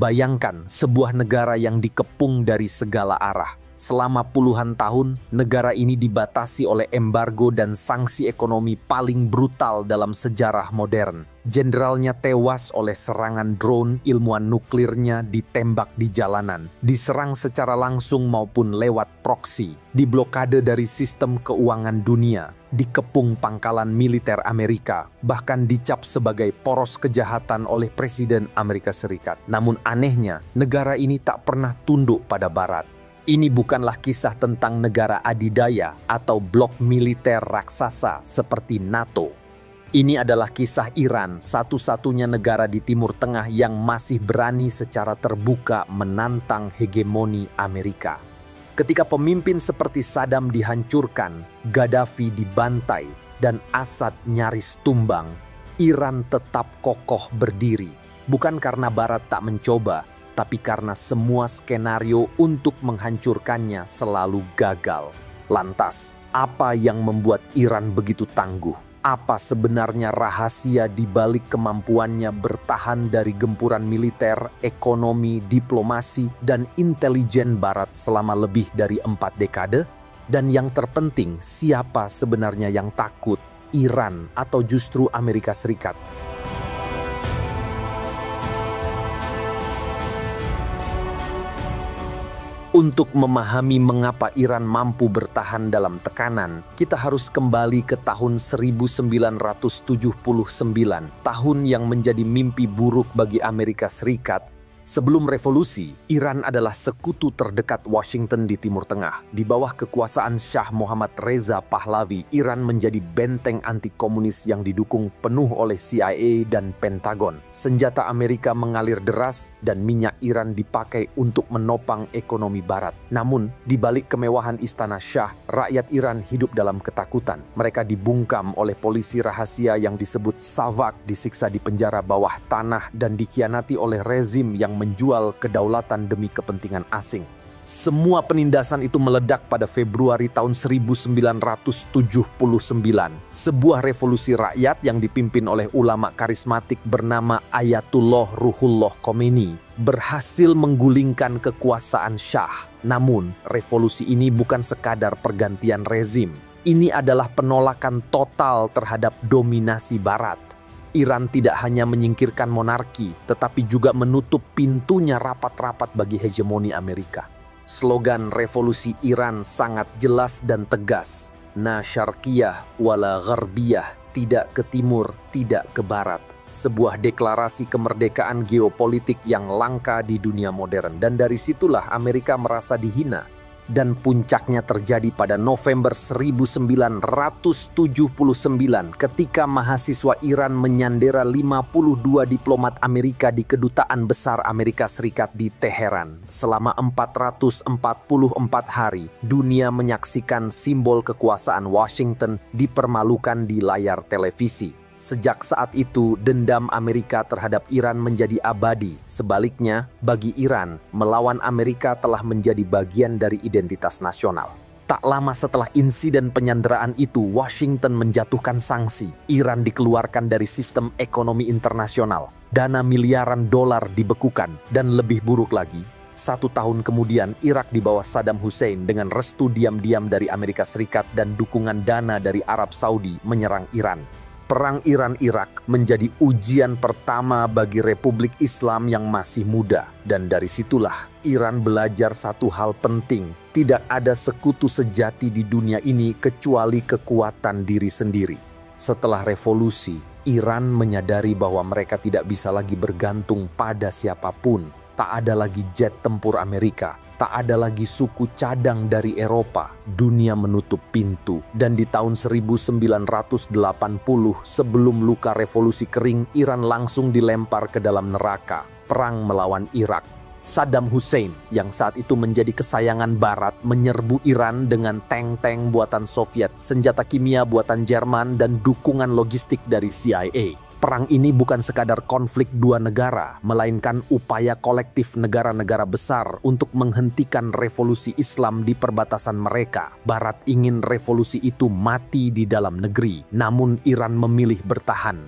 Bayangkan sebuah negara yang dikepung dari segala arah. Selama puluhan tahun, negara ini dibatasi oleh embargo dan sanksi ekonomi paling brutal dalam sejarah modern. Jenderalnya tewas oleh serangan drone, ilmuwan nuklirnya ditembak di jalanan, diserang secara langsung maupun lewat proksi, diblokade dari sistem keuangan dunia, dikepung pangkalan militer Amerika, bahkan dicap sebagai poros kejahatan oleh Presiden Amerika Serikat. Namun anehnya, negara ini tak pernah tunduk pada Barat. Ini bukanlah kisah tentang negara adidaya atau blok militer raksasa seperti NATO. Ini adalah kisah Iran, satu-satunya negara di Timur Tengah yang masih berani secara terbuka menantang hegemoni Amerika. Ketika pemimpin seperti Saddam dihancurkan, Gaddafi dibantai, dan Assad nyaris tumbang, Iran tetap kokoh berdiri. Bukan karena Barat tak mencoba, tapi karena semua skenario untuk menghancurkannya selalu gagal. Lantas, apa yang membuat Iran begitu tangguh? Apa sebenarnya rahasia di balik kemampuannya bertahan dari gempuran militer, ekonomi, diplomasi, dan intelijen Barat selama lebih dari 4 dekade? Dan yang terpenting, siapa sebenarnya yang takut? Iran atau justru Amerika Serikat? Untuk memahami mengapa Iran mampu bertahan dalam tekanan, kita harus kembali ke tahun 1979, tahun yang menjadi mimpi buruk bagi Amerika Serikat. Sebelum revolusi, Iran adalah sekutu terdekat Washington di Timur Tengah. Di bawah kekuasaan Shah Muhammad Reza Pahlavi, Iran menjadi benteng anti-komunis yang didukung penuh oleh CIA dan Pentagon. Senjata Amerika mengalir deras dan minyak Iran dipakai untuk menopang ekonomi Barat. Namun, di balik kemewahan istana Shah, rakyat Iran hidup dalam ketakutan. Mereka dibungkam oleh polisi rahasia yang disebut Savak, disiksa di penjara bawah tanah, dan dikhianati oleh rezim yang menjual kedaulatan demi kepentingan asing. Semua penindasan itu meledak pada Februari tahun 1979. Sebuah revolusi rakyat yang dipimpin oleh ulama karismatik bernama Ayatullah Ruhollah Khomeini berhasil menggulingkan kekuasaan Shah. Namun, revolusi ini bukan sekadar pergantian rezim. Ini adalah penolakan total terhadap dominasi Barat. Iran tidak hanya menyingkirkan monarki, tetapi juga menutup pintunya rapat-rapat bagi hegemoni Amerika. Slogan revolusi Iran sangat jelas dan tegas. Na syarqiyah wala gharbiyah, tidak ke timur, tidak ke barat. Sebuah deklarasi kemerdekaan geopolitik yang langka di dunia modern. Dan dari situlah Amerika merasa dihina. Dan puncaknya terjadi pada November 1979 ketika mahasiswa Iran menyandera 52 diplomat Amerika di Kedutaan Besar Amerika Serikat di Teheran. Selama 444 hari, dunia menyaksikan simbol kekuasaan Washington dipermalukan di layar televisi. Sejak saat itu, dendam Amerika terhadap Iran menjadi abadi. Sebaliknya, bagi Iran, melawan Amerika telah menjadi bagian dari identitas nasional. Tak lama setelah insiden penyanderaan itu, Washington menjatuhkan sanksi. Iran dikeluarkan dari sistem ekonomi internasional. Dana miliaran dolar dibekukan. Dan lebih buruk lagi, 1 tahun kemudian Irak di bawah Saddam Hussein dengan restu diam-diam dari Amerika Serikat dan dukungan dana dari Arab Saudi menyerang Iran. Perang Iran-Irak menjadi ujian pertama bagi Republik Islam yang masih muda. Dan dari situlah Iran belajar satu hal penting. Tidak ada sekutu sejati di dunia ini kecuali kekuatan diri sendiri. Setelah revolusi, Iran menyadari bahwa mereka tidak bisa lagi bergantung pada siapapun. Tak ada lagi jet tempur Amerika, tak ada lagi suku cadang dari Eropa. Dunia menutup pintu. Dan di tahun 1980, sebelum luka revolusi kering, Iran langsung dilempar ke dalam neraka. Perang melawan Irak. Saddam Hussein, yang saat itu menjadi kesayangan Barat, menyerbu Iran dengan tank-tank buatan Soviet, senjata kimia buatan Jerman, dan dukungan logistik dari CIA. Perang ini bukan sekadar konflik dua negara, melainkan upaya kolektif negara-negara besar untuk menghentikan revolusi Islam di perbatasan mereka. Barat ingin revolusi itu mati di dalam negeri, namun Iran memilih bertahan.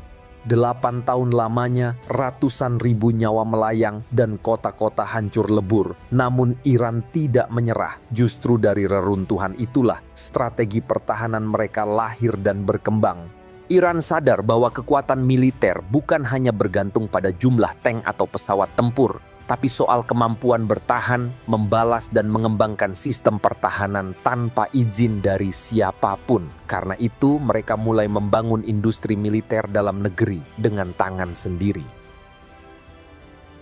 8 tahun lamanya, ratusan ribu nyawa melayang dan kota-kota hancur lebur. Namun Iran tidak menyerah. Justru dari reruntuhan itulah strategi pertahanan mereka lahir dan berkembang. Iran sadar bahwa kekuatan militer bukan hanya bergantung pada jumlah tank atau pesawat tempur, tapi soal kemampuan bertahan, membalas, dan mengembangkan sistem pertahanan tanpa izin dari siapapun. Karena itu, mereka mulai membangun industri militer dalam negeri dengan tangan sendiri.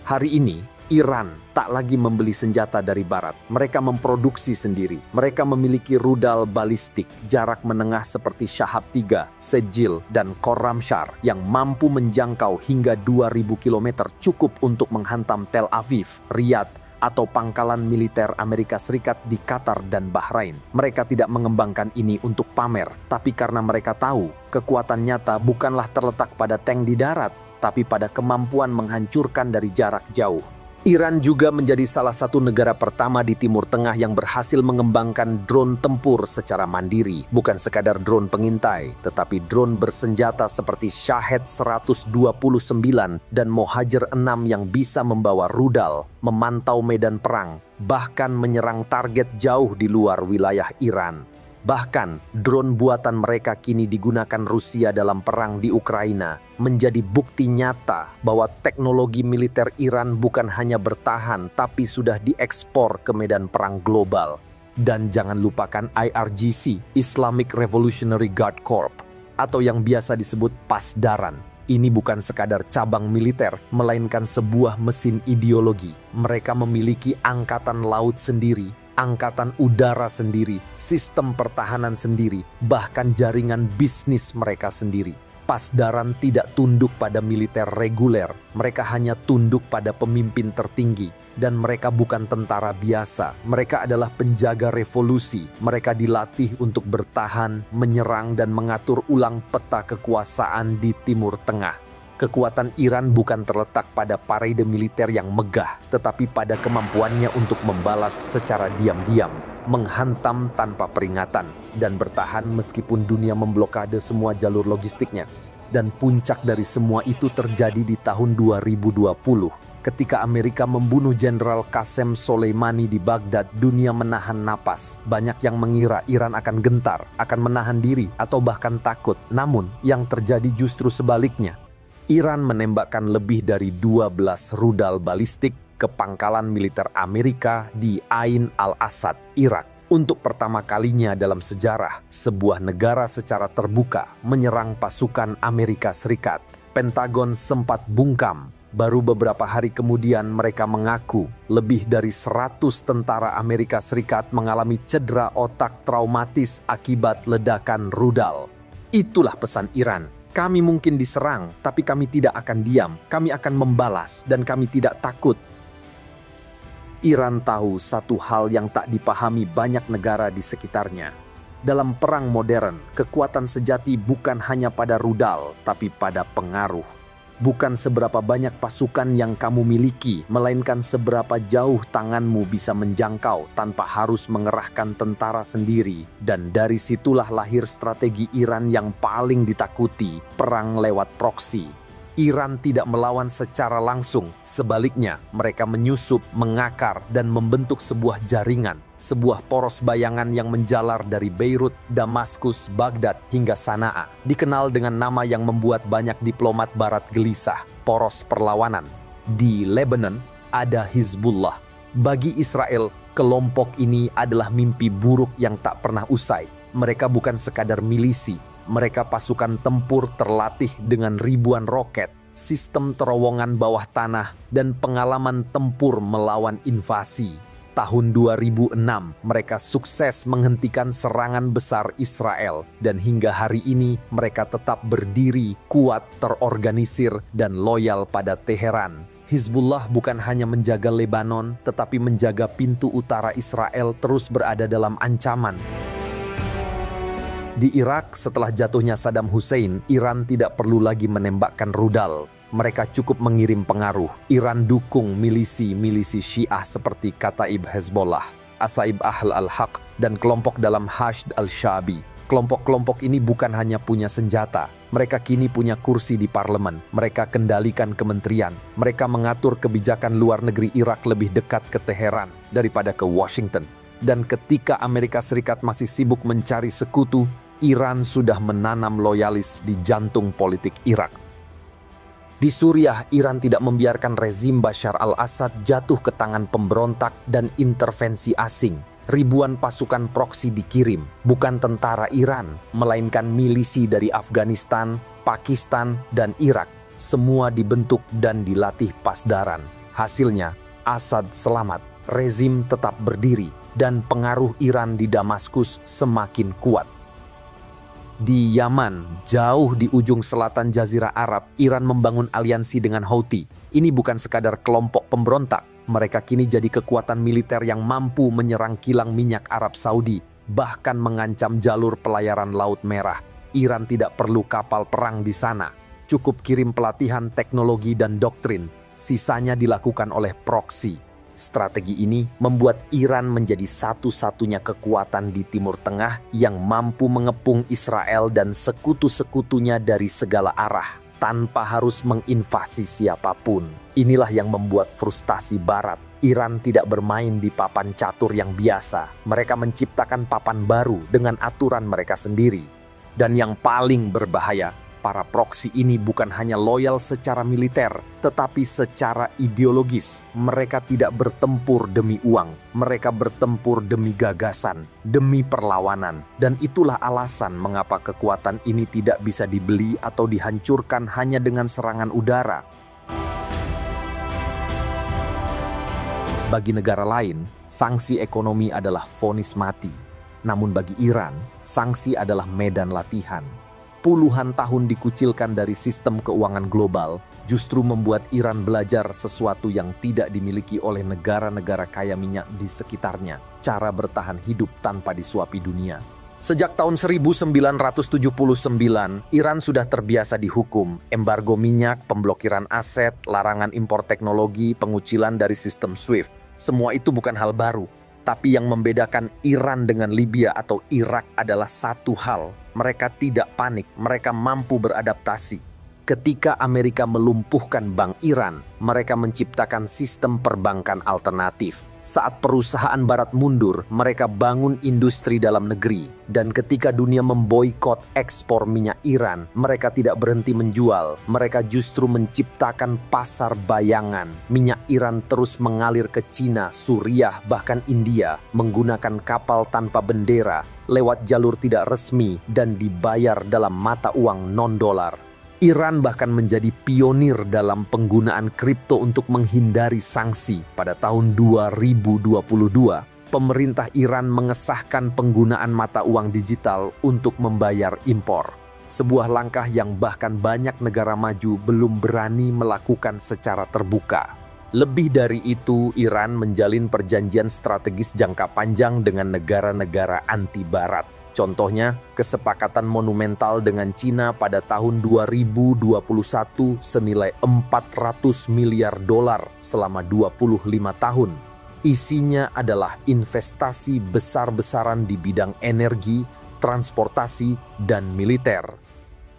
Hari ini, Iran tak lagi membeli senjata dari Barat. Mereka memproduksi sendiri. Mereka memiliki rudal balistik jarak menengah seperti Shahab 3, Sejil, dan Khorramshahr yang mampu menjangkau hingga 2.000 km cukup untuk menghantam Tel Aviv, Riyadh, atau pangkalan militer Amerika Serikat di Qatar dan Bahrain. Mereka tidak mengembangkan ini untuk pamer, tapi karena mereka tahu kekuatan nyata bukanlah terletak pada tank di darat, tapi pada kemampuan menghancurkan dari jarak jauh. Iran juga menjadi salah satu negara pertama di Timur Tengah yang berhasil mengembangkan drone tempur secara mandiri. Bukan sekadar drone pengintai, tetapi drone bersenjata seperti Shahed 129 dan Mohajer 6 yang bisa membawa rudal, memantau medan perang, bahkan menyerang target jauh di luar wilayah Iran. Bahkan, drone buatan mereka kini digunakan Rusia dalam perang di Ukraina, menjadi bukti nyata bahwa teknologi militer Iran bukan hanya bertahan, tapi sudah diekspor ke medan perang global. Dan jangan lupakan IRGC, Islamic Revolutionary Guard Corps, atau yang biasa disebut Pasdaran. Ini bukan sekadar cabang militer, melainkan sebuah mesin ideologi. Mereka memiliki angkatan laut sendiri, angkatan udara sendiri, sistem pertahanan sendiri, bahkan jaringan bisnis mereka sendiri. Pasdaran tidak tunduk pada militer reguler, mereka hanya tunduk pada pemimpin tertinggi. Dan mereka bukan tentara biasa, mereka adalah penjaga revolusi. Mereka dilatih untuk bertahan, menyerang, dan mengatur ulang peta kekuasaan di Timur Tengah. Kekuatan Iran bukan terletak pada parade militer yang megah, tetapi pada kemampuannya untuk membalas secara diam-diam, menghantam tanpa peringatan, dan bertahan meskipun dunia memblokade semua jalur logistiknya. Dan puncak dari semua itu terjadi di tahun 2020, ketika Amerika membunuh Jenderal Qasem Soleimani di Baghdad. Dunia menahan napas. Banyak yang mengira Iran akan gentar, akan menahan diri, atau bahkan takut. Namun, yang terjadi justru sebaliknya. Iran menembakkan lebih dari 12 rudal balistik ke pangkalan militer Amerika di Ain al-Asad, Irak. Untuk pertama kalinya dalam sejarah, sebuah negara secara terbuka menyerang pasukan Amerika Serikat. Pentagon sempat bungkam. Baru beberapa hari kemudian mereka mengaku lebih dari 100 tentara Amerika Serikat mengalami cedera otak traumatis akibat ledakan rudal. Itulah pesan Iran. Kami mungkin diserang, tapi kami tidak akan diam. Kami akan membalas dan kami tidak takut. Iran tahu satu hal yang tak dipahami banyak negara di sekitarnya. Dalam perang modern, kekuatan sejati bukan hanya pada rudal, tapi pada pengaruh. Bukan seberapa banyak pasukan yang kamu miliki, melainkan seberapa jauh tanganmu bisa menjangkau tanpa harus mengerahkan tentara sendiri. Dan dari situlah lahir strategi Iran yang paling ditakuti, perang lewat proksi. Iran tidak melawan secara langsung, sebaliknya mereka menyusup, mengakar, dan membentuk sebuah jaringan, sebuah poros bayangan yang menjalar dari Beirut, Damaskus, Baghdad, hingga Sanaa. Dikenal dengan nama yang membuat banyak diplomat barat gelisah, poros perlawanan. Di Lebanon ada Hizbullah. Bagi Israel, kelompok ini adalah mimpi buruk yang tak pernah usai. Mereka bukan sekadar milisi. Mereka pasukan tempur terlatih dengan ribuan roket, sistem terowongan bawah tanah, dan pengalaman tempur melawan invasi. Tahun 2006, mereka sukses menghentikan serangan besar Israel, dan hingga hari ini mereka tetap berdiri, kuat, terorganisir, dan loyal pada Teheran. Hizbullah bukan hanya menjaga Lebanon, tetapi menjaga pintu utara Israel terus berada dalam ancaman. Di Irak, setelah jatuhnya Saddam Hussein, Iran tidak perlu lagi menembakkan rudal. Mereka cukup mengirim pengaruh. Iran dukung milisi-milisi Syiah seperti Kataib Hezbollah, Asaib Ahl al-Haq, dan kelompok dalam Hashd al-Shaabi. Kelompok-kelompok ini bukan hanya punya senjata, mereka kini punya kursi di parlemen, mereka kendalikan kementerian, mereka mengatur kebijakan luar negeri Irak lebih dekat ke Teheran daripada ke Washington. Dan ketika Amerika Serikat masih sibuk mencari sekutu, Iran sudah menanam loyalis di jantung politik Irak. Di Suriah, Iran tidak membiarkan rezim Bashar al-Assad jatuh ke tangan pemberontak dan intervensi asing. Ribuan pasukan proksi dikirim, bukan tentara Iran, melainkan milisi dari Afghanistan, Pakistan, dan Irak. Semua dibentuk dan dilatih pasdaran. Hasilnya, Assad selamat, rezim tetap berdiri, dan pengaruh Iran di Damaskus semakin kuat. Di Yaman, jauh di ujung selatan Jazirah Arab, Iran membangun aliansi dengan Houthi. Ini bukan sekadar kelompok pemberontak. Mereka kini jadi kekuatan militer yang mampu menyerang kilang minyak Arab Saudi, bahkan mengancam jalur pelayaran Laut Merah. Iran tidak perlu kapal perang di sana. Cukup kirim pelatihan, teknologi, dan doktrin. Sisanya dilakukan oleh proksi. Strategi ini membuat Iran menjadi satu-satunya kekuatan di Timur Tengah yang mampu mengepung Israel dan sekutu-sekutunya dari segala arah, tanpa harus menginvasi siapapun. Inilah yang membuat frustasi Barat. Iran tidak bermain di papan catur yang biasa. Mereka menciptakan papan baru dengan aturan mereka sendiri. Dan yang paling berbahaya, para proksi ini bukan hanya loyal secara militer, tetapi secara ideologis. Mereka tidak bertempur demi uang, mereka bertempur demi gagasan, demi perlawanan. Dan itulah alasan mengapa kekuatan ini tidak bisa dibeli atau dihancurkan hanya dengan serangan udara. Bagi negara lain, sanksi ekonomi adalah vonis mati. Namun bagi Iran, sanksi adalah medan latihan. Puluhan tahun dikucilkan dari sistem keuangan global, justru membuat Iran belajar sesuatu yang tidak dimiliki oleh negara-negara kaya minyak di sekitarnya, cara bertahan hidup tanpa disuapi dunia. Sejak tahun 1979, Iran sudah terbiasa dihukum, embargo minyak, pemblokiran aset, larangan impor teknologi, pengucilan dari sistem SWIFT. Semua itu bukan hal baru, tapi yang membedakan Iran dengan Libya atau Irak adalah satu hal. Mereka tidak panik, mereka mampu beradaptasi. Ketika Amerika melumpuhkan Bank Iran, mereka menciptakan sistem perbankan alternatif. Saat perusahaan Barat mundur, mereka bangun industri dalam negeri. Dan ketika dunia memboikot ekspor minyak Iran, mereka tidak berhenti menjual. Mereka justru menciptakan pasar bayangan. Minyak Iran terus mengalir ke Cina, Suriah, bahkan India, menggunakan kapal tanpa bendera, lewat jalur tidak resmi, dan dibayar dalam mata uang non-dolar. Iran bahkan menjadi pionir dalam penggunaan kripto untuk menghindari sanksi. Pada tahun 2022, pemerintah Iran mengesahkan penggunaan mata uang digital untuk membayar impor. Sebuah langkah yang bahkan banyak negara maju belum berani melakukan secara terbuka. Lebih dari itu, Iran menjalin perjanjian strategis jangka panjang dengan negara-negara anti-Barat. Contohnya, kesepakatan monumental dengan Cina pada tahun 2021 senilai 400 miliar dolar selama 25 tahun. Isinya adalah investasi besar-besaran di bidang energi, transportasi, dan militer.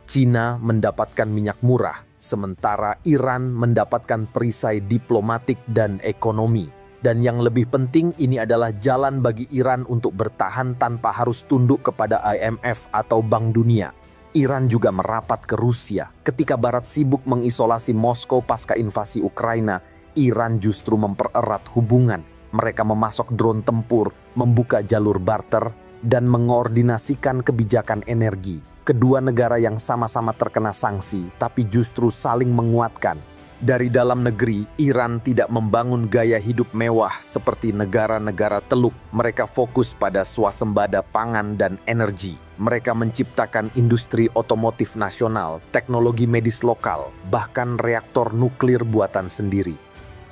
Cina mendapatkan minyak murah, sementara Iran mendapatkan perisai diplomatik dan ekonomi. Dan yang lebih penting, ini adalah jalan bagi Iran untuk bertahan tanpa harus tunduk kepada IMF atau Bank Dunia. Iran juga merapat ke Rusia. Ketika Barat sibuk mengisolasi Moskow pasca invasi Ukraina, Iran justru mempererat hubungan. Mereka memasok drone tempur, membuka jalur barter, dan mengoordinasikan kebijakan energi. Kedua negara yang sama-sama terkena sanksi, tapi justru saling menguatkan. Dari dalam negeri, Iran tidak membangun gaya hidup mewah seperti negara-negara Teluk. Mereka fokus pada swasembada pangan dan energi. Mereka menciptakan industri otomotif nasional, teknologi medis lokal, bahkan reaktor nuklir buatan sendiri.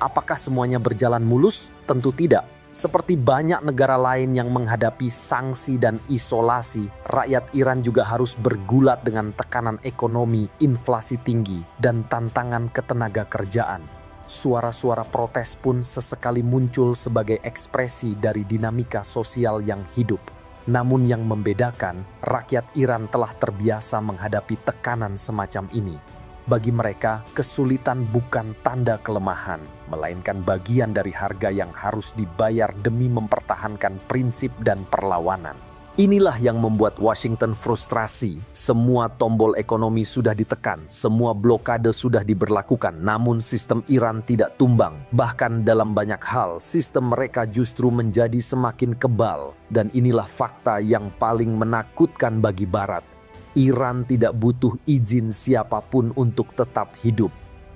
Apakah semuanya berjalan mulus? Tentu tidak. Seperti banyak negara lain yang menghadapi sanksi dan isolasi, rakyat Iran juga harus bergulat dengan tekanan ekonomi, inflasi tinggi, dan tantangan ketenaga kerjaan. Suara-suara protes pun sesekali muncul sebagai ekspresi dari dinamika sosial yang hidup. Namun yang membedakan, rakyat Iran telah terbiasa menghadapi tekanan semacam ini. Bagi mereka, kesulitan bukan tanda kelemahan, melainkan bagian dari harga yang harus dibayar demi mempertahankan prinsip dan perlawanan. Inilah yang membuat Washington frustrasi. Semua tombol ekonomi sudah ditekan, semua blokade sudah diberlakukan, namun sistem Iran tidak tumbang. Bahkan dalam banyak hal, sistem mereka justru menjadi semakin kebal. Dan inilah fakta yang paling menakutkan bagi Barat. Iran tidak butuh izin siapapun untuk tetap hidup.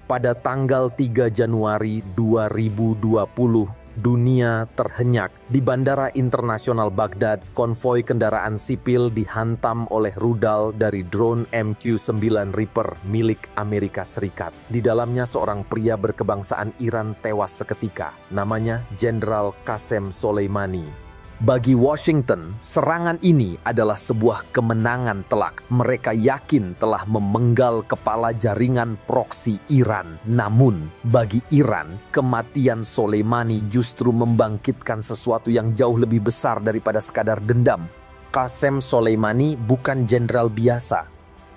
Pada tanggal 3 Januari 2020, dunia terhenyak. Di Bandara Internasional Baghdad, konvoi kendaraan sipil dihantam oleh rudal dari drone MQ-9 Reaper milik Amerika Serikat. Di dalamnya seorang pria berkebangsaan Iran tewas seketika. Namanya Jenderal Qasem Soleimani. Bagi Washington, serangan ini adalah sebuah kemenangan telak. Mereka yakin telah memenggal kepala jaringan proksi Iran. Namun, bagi Iran, kematian Soleimani justru membangkitkan sesuatu yang jauh lebih besar daripada sekadar dendam. Qasem Soleimani bukan jenderal biasa.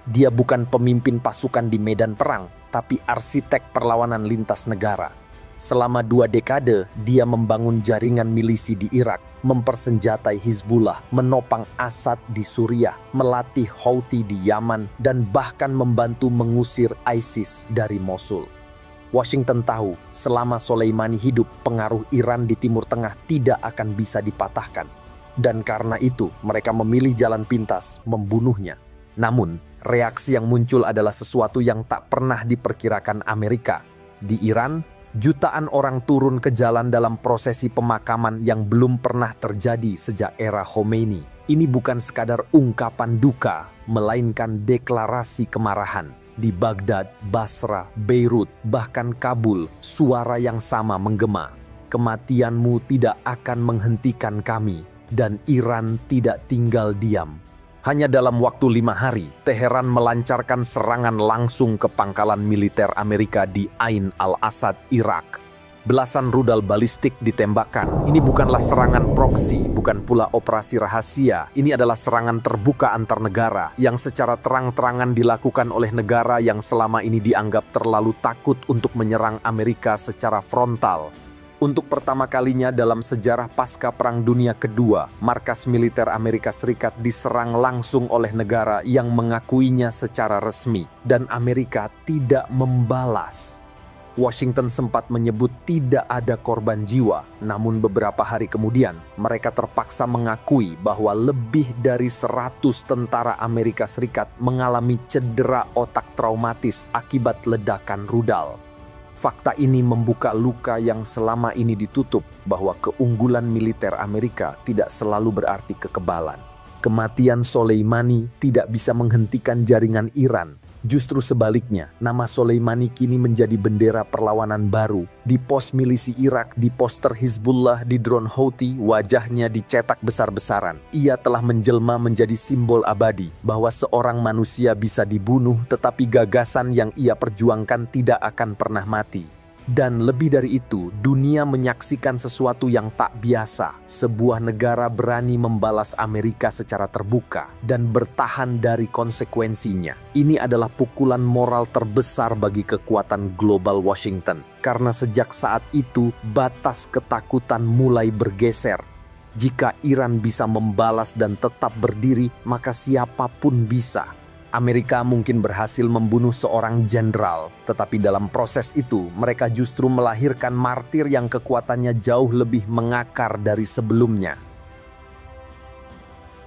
Dia bukan pemimpin pasukan di medan perang, tapi arsitek perlawanan lintas negara. Selama 2 dekade, dia membangun jaringan milisi di Irak, mempersenjatai Hizbullah, menopang Assad di Suriah, melatih Houthi di Yaman, dan bahkan membantu mengusir ISIS dari Mosul. Washington tahu, selama Soleimani hidup, pengaruh Iran di Timur Tengah tidak akan bisa dipatahkan. Dan karena itu, mereka memilih jalan pintas, membunuhnya. Namun, reaksi yang muncul adalah sesuatu yang tak pernah diperkirakan Amerika. Di Iran, jutaan orang turun ke jalan dalam prosesi pemakaman yang belum pernah terjadi sejak era Khomeini. Ini bukan sekadar ungkapan duka, melainkan deklarasi kemarahan. Di Baghdad, Basra, Beirut, bahkan Kabul, suara yang sama menggema. Kematianmu tidak akan menghentikan kami, dan Iran tidak tinggal diam. Hanya dalam waktu 5 hari, Teheran melancarkan serangan langsung ke pangkalan militer Amerika di Ain al-Asad, Irak. Belasan rudal balistik ditembakkan. Ini bukanlah serangan proksi, bukan pula operasi rahasia. Ini adalah serangan terbuka antar negara yang secara terang-terangan dilakukan oleh negara yang selama ini dianggap terlalu takut untuk menyerang Amerika secara frontal. Untuk pertama kalinya dalam sejarah pasca Perang Dunia Kedua, markas militer Amerika Serikat diserang langsung oleh negara yang mengakuinya secara resmi, dan Amerika tidak membalas. Washington sempat menyebut tidak ada korban jiwa, namun beberapa hari kemudian mereka terpaksa mengakui bahwa lebih dari 100 tentara Amerika Serikat mengalami cedera otak traumatis akibat ledakan rudal. Fakta ini membuka luka yang selama ini ditutup bahwa keunggulan militer Amerika tidak selalu berarti kekebalan. Kematian Soleimani tidak bisa menghentikan jaringan Iran. Justru sebaliknya, nama Soleimani kini menjadi bendera perlawanan baru. Di pos milisi Irak, di poster Hizbullah, di drone Houthi, wajahnya dicetak besar-besaran. Ia telah menjelma menjadi simbol abadi bahwa seorang manusia bisa dibunuh, tetapi gagasan yang ia perjuangkan tidak akan pernah mati. Dan lebih dari itu, dunia menyaksikan sesuatu yang tak biasa. Sebuah negara berani membalas Amerika secara terbuka dan bertahan dari konsekuensinya. Ini adalah pukulan moral terbesar bagi kekuatan global Washington. Karena sejak saat itu, batas ketakutan mulai bergeser. Jika Iran bisa membalas dan tetap berdiri, maka siapapun bisa. Amerika mungkin berhasil membunuh seorang jenderal, tetapi dalam proses itu mereka justru melahirkan martir yang kekuatannya jauh lebih mengakar dari sebelumnya.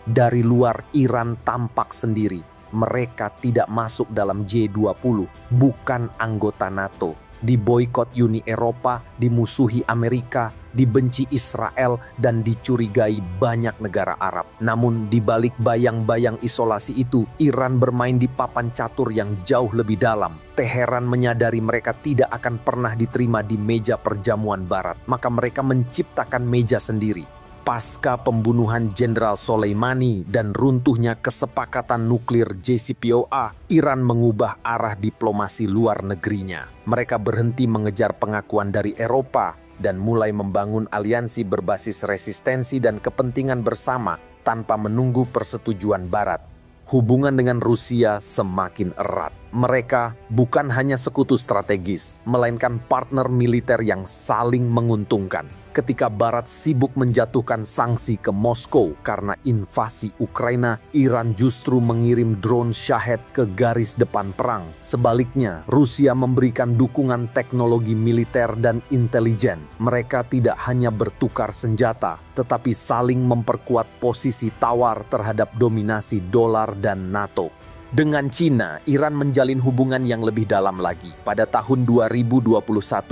Dari luar, Iran tampak sendiri. Mereka tidak masuk dalam G20, bukan anggota NATO. Diboikot Uni Eropa, dimusuhi Amerika, dibenci Israel, dan dicurigai banyak negara Arab. Namun di balik bayang-bayang isolasi itu, Iran bermain di papan catur yang jauh lebih dalam. Teheran menyadari mereka tidak akan pernah diterima di meja perjamuan Barat, maka mereka menciptakan meja sendiri. Pasca pembunuhan Jenderal Soleimani dan runtuhnya kesepakatan nuklir JCPOA, Iran mengubah arah diplomasi luar negerinya. Mereka berhenti mengejar pengakuan dari Eropa dan mulai membangun aliansi berbasis resistensi dan kepentingan bersama tanpa menunggu persetujuan Barat. Hubungan dengan Rusia semakin erat. Mereka bukan hanya sekutu strategis, melainkan partner militer yang saling menguntungkan. Ketika Barat sibuk menjatuhkan sanksi ke Moskow karena invasi Ukraina, Iran justru mengirim drone Shahed ke garis depan perang. Sebaliknya, Rusia memberikan dukungan teknologi militer dan intelijen. Mereka tidak hanya bertukar senjata, tetapi saling memperkuat posisi tawar terhadap dominasi dolar dan NATO. Dengan Cina, Iran menjalin hubungan yang lebih dalam lagi. Pada tahun 2021,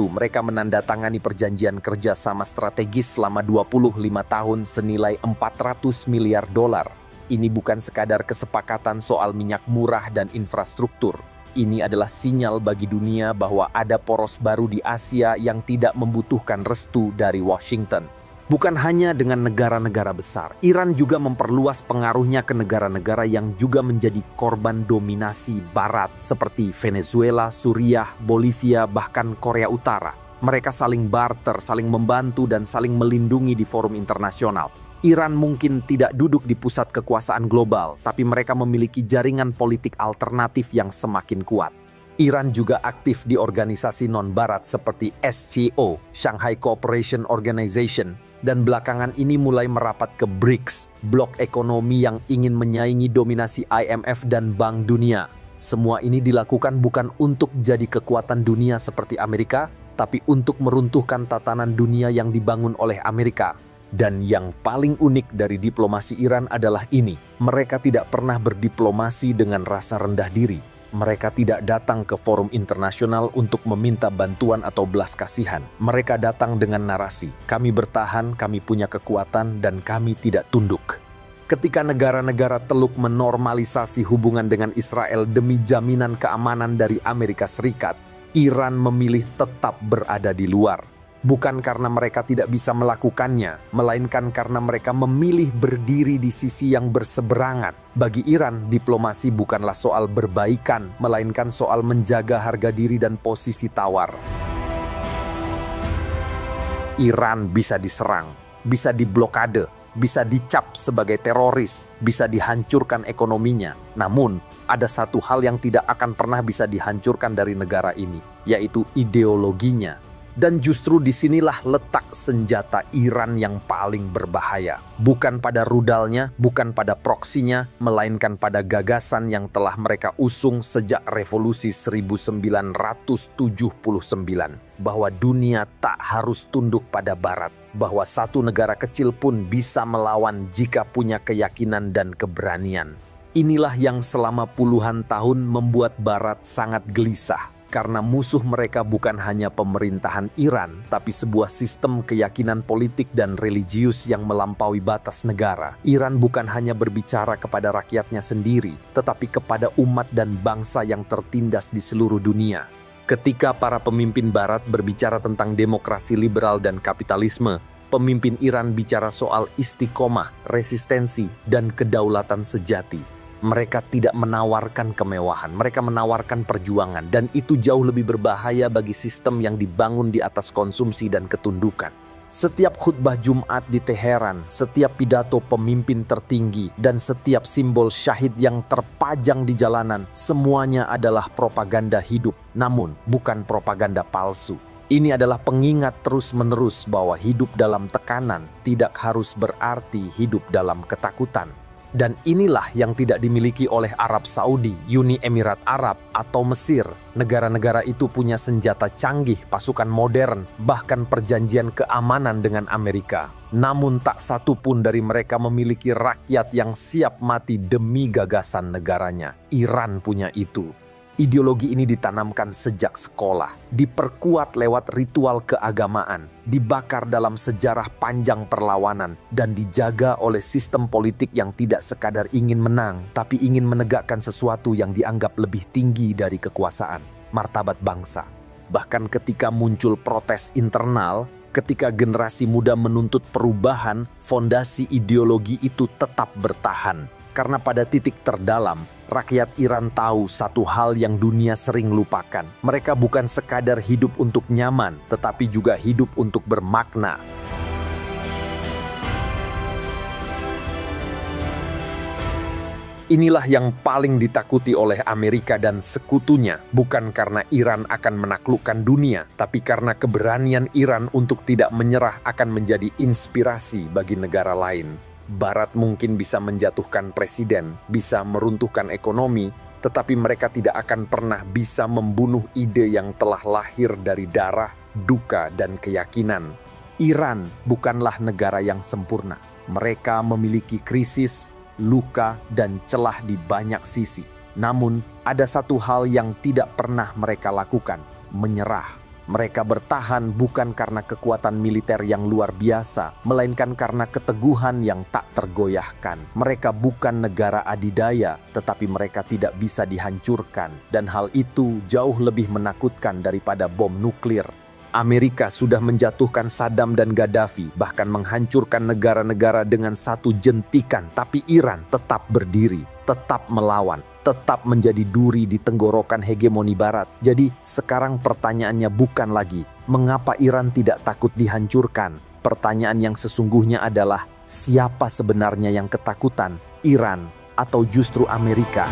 mereka menandatangani perjanjian kerjasama strategis selama 25 tahun senilai 400 miliar dolar. Ini bukan sekadar kesepakatan soal minyak murah dan infrastruktur. Ini adalah sinyal bagi dunia bahwa ada poros baru di Asia yang tidak membutuhkan restu dari Washington. Bukan hanya dengan negara-negara besar, Iran juga memperluas pengaruhnya ke negara-negara yang juga menjadi korban dominasi Barat seperti Venezuela, Suriah, Bolivia, bahkan Korea Utara. Mereka saling barter, saling membantu, dan saling melindungi di forum internasional. Iran mungkin tidak duduk di pusat kekuasaan global, tapi mereka memiliki jaringan politik alternatif yang semakin kuat. Iran juga aktif di organisasi non-Barat seperti SCO, Shanghai Cooperation Organization, dan belakangan ini mulai merapat ke BRICS, blok ekonomi yang ingin menyaingi dominasi IMF dan Bank Dunia. Semua ini dilakukan bukan untuk jadi kekuatan dunia seperti Amerika, tapi untuk meruntuhkan tatanan dunia yang dibangun oleh Amerika. Dan yang paling unik dari diplomasi Iran adalah ini, mereka tidak pernah berdiplomasi dengan rasa rendah diri. Mereka tidak datang ke forum internasional untuk meminta bantuan atau belas kasihan. Mereka datang dengan narasi, kami bertahan, kami punya kekuatan, dan kami tidak tunduk. Ketika negara-negara Teluk menormalisasi hubungan dengan Israel demi jaminan keamanan dari Amerika Serikat, Iran memilih tetap berada di luar. Bukan karena mereka tidak bisa melakukannya, melainkan karena mereka memilih berdiri di sisi yang berseberangan. Bagi Iran, diplomasi bukanlah soal berbaikan, melainkan soal menjaga harga diri dan posisi tawar. Iran bisa diserang, bisa diblokade, bisa dicap sebagai teroris, bisa dihancurkan ekonominya. Namun, ada satu hal yang tidak akan pernah bisa dihancurkan dari negara ini, yaitu ideologinya. Dan justru disinilah letak senjata Iran yang paling berbahaya. Bukan pada rudalnya, bukan pada proksinya, melainkan pada gagasan yang telah mereka usung sejak revolusi 1979. Bahwa dunia tak harus tunduk pada Barat. Bahwa satu negara kecil pun bisa melawan jika punya keyakinan dan keberanian. Inilah yang selama puluhan tahun membuat Barat sangat gelisah. Karena musuh mereka bukan hanya pemerintahan Iran, tapi sebuah sistem keyakinan politik dan religius yang melampaui batas negara. Iran bukan hanya berbicara kepada rakyatnya sendiri, tetapi kepada umat dan bangsa yang tertindas di seluruh dunia. Ketika para pemimpin Barat berbicara tentang demokrasi liberal dan kapitalisme, pemimpin Iran bicara soal istiqomah, resistensi, dan kedaulatan sejati. Mereka tidak menawarkan kemewahan, mereka menawarkan perjuangan, dan itu jauh lebih berbahaya bagi sistem yang dibangun di atas konsumsi dan ketundukan. Setiap khutbah Jumat di Teheran, setiap pidato pemimpin tertinggi, dan setiap simbol syahid yang terpajang di jalanan, semuanya adalah propaganda hidup, namun bukan propaganda palsu. Ini adalah pengingat terus-menerus bahwa hidup dalam tekanan tidak harus berarti hidup dalam ketakutan. Dan inilah yang tidak dimiliki oleh Arab Saudi, Uni Emirat Arab, atau Mesir. Negara-negara itu punya senjata canggih, pasukan modern, bahkan perjanjian keamanan dengan Amerika. Namun tak satu pun dari mereka memiliki rakyat yang siap mati demi gagasan negaranya. Iran punya itu. Ideologi ini ditanamkan sejak sekolah, diperkuat lewat ritual keagamaan, dibakar dalam sejarah panjang perlawanan, dan dijaga oleh sistem politik yang tidak sekadar ingin menang, tapi ingin menegakkan sesuatu yang dianggap lebih tinggi dari kekuasaan, martabat bangsa. Bahkan ketika muncul protes internal, ketika generasi muda menuntut perubahan, fondasi ideologi itu tetap bertahan. Karena pada titik terdalam, rakyat Iran tahu satu hal yang dunia sering lupakan. Mereka bukan sekadar hidup untuk nyaman, tetapi juga hidup untuk bermakna. Inilah yang paling ditakuti oleh Amerika dan sekutunya, bukan karena Iran akan menaklukkan dunia, tapi karena keberanian Iran untuk tidak menyerah akan menjadi inspirasi bagi negara lain. Barat mungkin bisa menjatuhkan presiden, bisa meruntuhkan ekonomi, tetapi mereka tidak akan pernah bisa membunuh ide yang telah lahir dari darah, duka, dan keyakinan. Iran bukanlah negara yang sempurna. Mereka memiliki krisis, luka, dan celah di banyak sisi. Namun, ada satu hal yang tidak pernah mereka lakukan, menyerah. Mereka bertahan bukan karena kekuatan militer yang luar biasa, melainkan karena keteguhan yang tak tergoyahkan. Mereka bukan negara adidaya, tetapi mereka tidak bisa dihancurkan. Dan hal itu jauh lebih menakutkan daripada bom nuklir. Amerika sudah menjatuhkan Saddam dan Gaddafi, bahkan menghancurkan negara-negara dengan satu jentikan. Tapi Iran tetap berdiri, tetap melawan, tetap menjadi duri di tenggorokan hegemoni Barat. Jadi sekarang pertanyaannya bukan lagi, mengapa Iran tidak takut dihancurkan? Pertanyaan yang sesungguhnya adalah, siapa sebenarnya yang ketakutan? Iran atau justru Amerika?